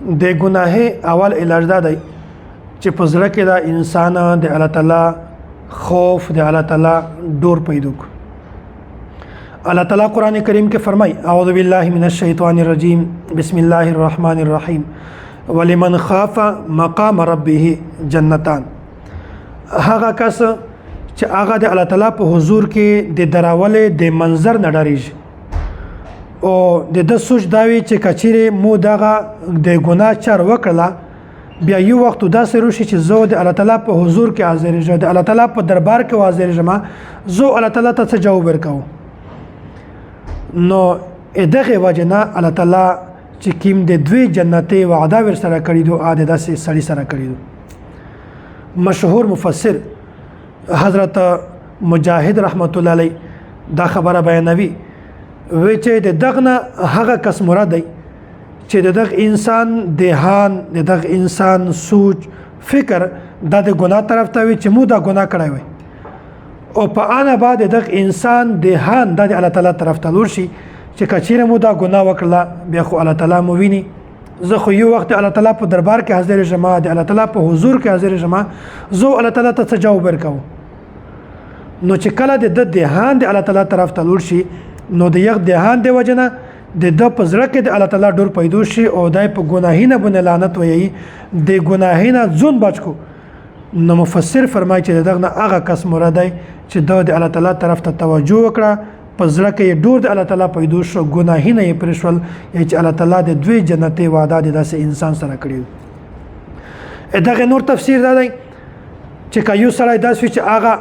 د ګناه اول علاج دا دی چې په زړه کې دا انسان د الله تعالی خوف د الله تعالی ډور پیدا کو. الله تعالی قران کریم کې فرمای اعوذ بالله من الشیطان الرجیم بسم الله الرحمن الرحیم ولمن خاف مقام ربه جنتان. هغه کس چې هغه د الله تعالی په حضور کې د دراولې د منظر نه ډاریږي او د سوچ داوي چې کچېره مو دغه د ګناه چار وکړه بیا یو وخت داسې روشي چې زه د الله تعالی په حضور کې حاضر یم، د الله تعالی په دربار کې حاضر یم، زه الله تعالی ته څه جواب ورکوم. نو دغه وجنه الله تعالی چې کیم د دوی جنتي وعده ور سره کړی دو عادت داسې سړی سره کړی دو. مشهور مفسر حضرت مجاهد رحمت الله علیه دا خبره بیانوي وی چې د دغه هغه کس مراد دی چې دغه انسان دهان دغه انسان سوچ فکر د ګناه طرف ته وي چې مو دا ګناه کړی وي او په انا بعد دغه انسان دهان د الله تعالی طرف ته لور شي چې کچېره مو دا ګناه وکړه بیا خو الله تعالی مو ویني، زه خو یو وخت الله تعالی په دربار کې حاضر یم، د الله تعالی په حضور کې حاضر یم، زه الله تعالی ته څه جواب ورکوم. نو چې کله د دهان د الله تعالی طرف ته لور شي نو د یغ دهان د وجنه د په زړه کې د الله تعالی ډور پیدا شي او دای په ګناهینه باندې لعنت وایي، د ګناهینه ځون بچ کو. نو مفسر فرمایي چې دغه هغه کس مراد دی چې د الله تعالی طرف ته توجه وکړه، په زړه کې ډور د الله تعالی پیدا شو، ګناهینه یې پرشول چې الله تعالی د دوی جنتي وعده د داسې انسان سره کړی. دغه نور تفسیر دا دی چې کایو سره داسې چې هغه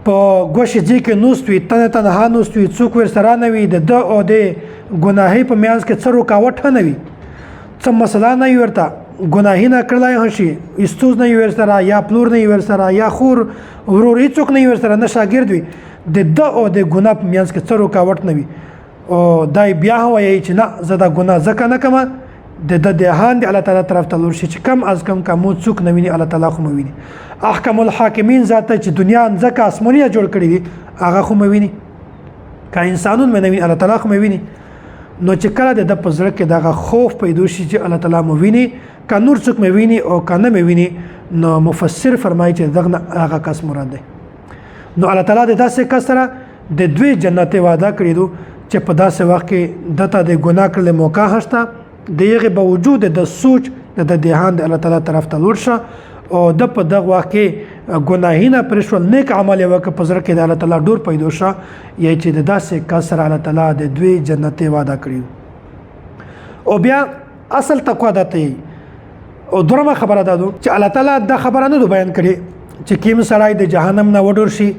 په ګوشې ځکه نوستوي تنها نوستوي څوک ور سره نه وي د او د ګناهي په میانس کې څه رکاوټ نه وي، څه مسله نه وي ورته، ګناهي نه کړلای هشي استوز نه ور سره یا پلور نه ور سره یا خور ورور هیڅوک نه ور سره نه شاګرد وي د او د ګناه په میانس کې څه رکاوټ نه وي او دای بیا وایي چې نه زه دا ګناه ځکه نه کوم د دهان د الله تعالی طرف ته لور شي چې کم از کم کوم څوک نه ویني الله تعالی خو مویني. احکم الحاکمین ذاته چې دنیا ځکه اسمانیه جوړ کړی دي هغه خو مویني، که انسانون منوي الله تعالی خو مویني. نو چې کله د پزړه کې دغه خوف پیدا شي چې الله تعالی مویني که نور څوک مویني او کنه مویني نو مفسر فرمایي چې دغه هغه کس مراد دی. نو الله تعالی د داسې کس سره د دوی جنت وعده کړی دو چې په داسې وخت کې دته د ګناه کړل موقع هشته دغه باوجود د سوچ د دهان د الله تعالی طرف ته لور شه او د په دغه وخت کې ګناهینه پرشول نیک عمل وکړه په زړه کې د الله تعالی ډور پیدا شه یا چې د داسې کسر الله تعالی د دوی جنتي وعده کړی. او بیا اصل تقوا دته او درمه خبره ده چې الله تعالی دا خبره نه بیان کړي چې کیم سړی د جهنم نه وډور شي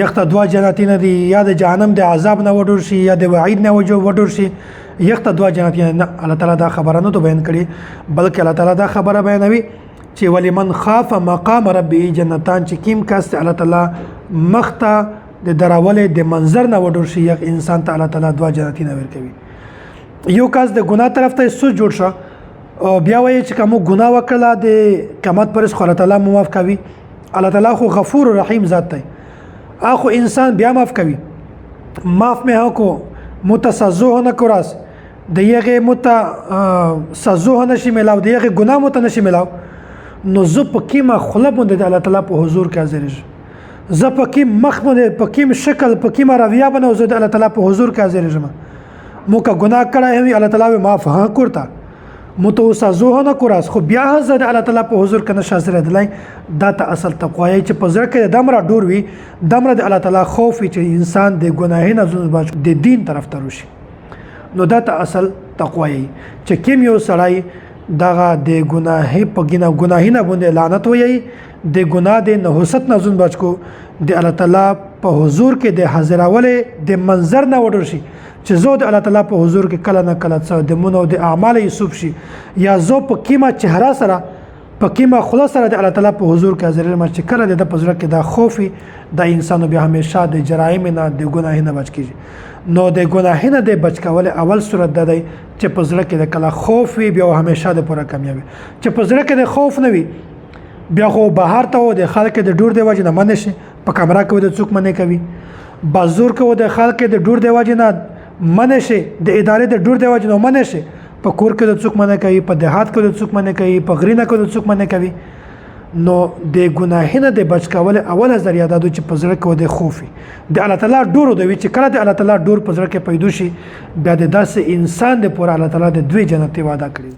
یخته دوا جنتی نه دي یا د جهنم د عذاب نه وډور شي یا د وعید نه وډور شي یخته دوا جنتی نه. الله تعالی دا خبره نه بیان کړي بلکې الله تعالی دا خبره بیانوي چې ولمن خاف مقام ربه جنتان چې کیم کس الله تعالی مخته د دراولې د منظر نه وډور شي یک انسان ته الله تعالی دوا جنتی نه ورکوي. یو کس د ګناه طرف ته سوچ جوړ شو او بیا وایي چې کوم ګناه وکړه د قیامت پر الله تعالی معاف کوي. الله تعالی خو غفور رحیم ذات دی، اخو انسان بیا معاف کوي. معاف مه کو متسزوه نه کوراس د یغه متسزوه نشي ملاو د یغه ګناه مت نشي ملاو. نو زه پکې ما خله باندې د الله تعالی په حضور کې حاضر یم، زه پکې مخ باندې پکې شکل پکې ما رویه بنو زه د الله تعالی په حضور کې حاضر یم. مو کا ګناه کړه وي الله تعالی معاف ها کوړتا متوسزوه نه کوراس خو بیا زه د الله تعالی په حضور کې نه حاضر دلای. دا ته اصل تقوا چې په زړه کې دمره ډور وي دمره د الله تعالی خوف چې انسان د ګناه نه ځون بچ د دین طرف ته روشي. نو دا ته اصل تقوا چې کیم یو سړی دغه د ګناه په ګناهینه باندې لعنت وایي د ګناه د نحوست نه ځون بچ کو د الله تعالی په حضور کې د حاضرولې د منظر نه وډور شي چې زه د الله تعالی په حضور کې کله نه کله څه د مونږ د اعمال یوسف شي یا زه په کیمه چهره سره په کیمه خلاص سره د الله تعالی په حضور کې حاضر یم چې کله د پزړه کې د خوفي د انسان به همیشه د جرایم نه د ګناه نه بچ کیږي. نو د ګناه نه د بچ کول اول صورت ده چې پزړه کې د کله خوف وي بیا همیشه د پوره کامیابی. چې پزړه کې د خوف نه وي بیا خو بهر ته د خلک د ډور دی وجه نه منې شي په کمره کې د څوک منې کوي بازور کې د خلک د ډور دی وجه نه منې شي د ادارې د ډور دی وجه نه منې شي په کور کې د څوک منع کوي، په دیهات کې د څوک منع کوي، په غرینه کې د څوک منع کوي. نو د ګناهینه د بچ کول اوله ذریعہ دا چې په زړه کې د خوفي د الله تعالی ډور د وی چې کله د الله تعالی ډور په زړه کې پیدا شي بیا د داسې انسان د پور الله تعالی د دوی جنت وعده کړی.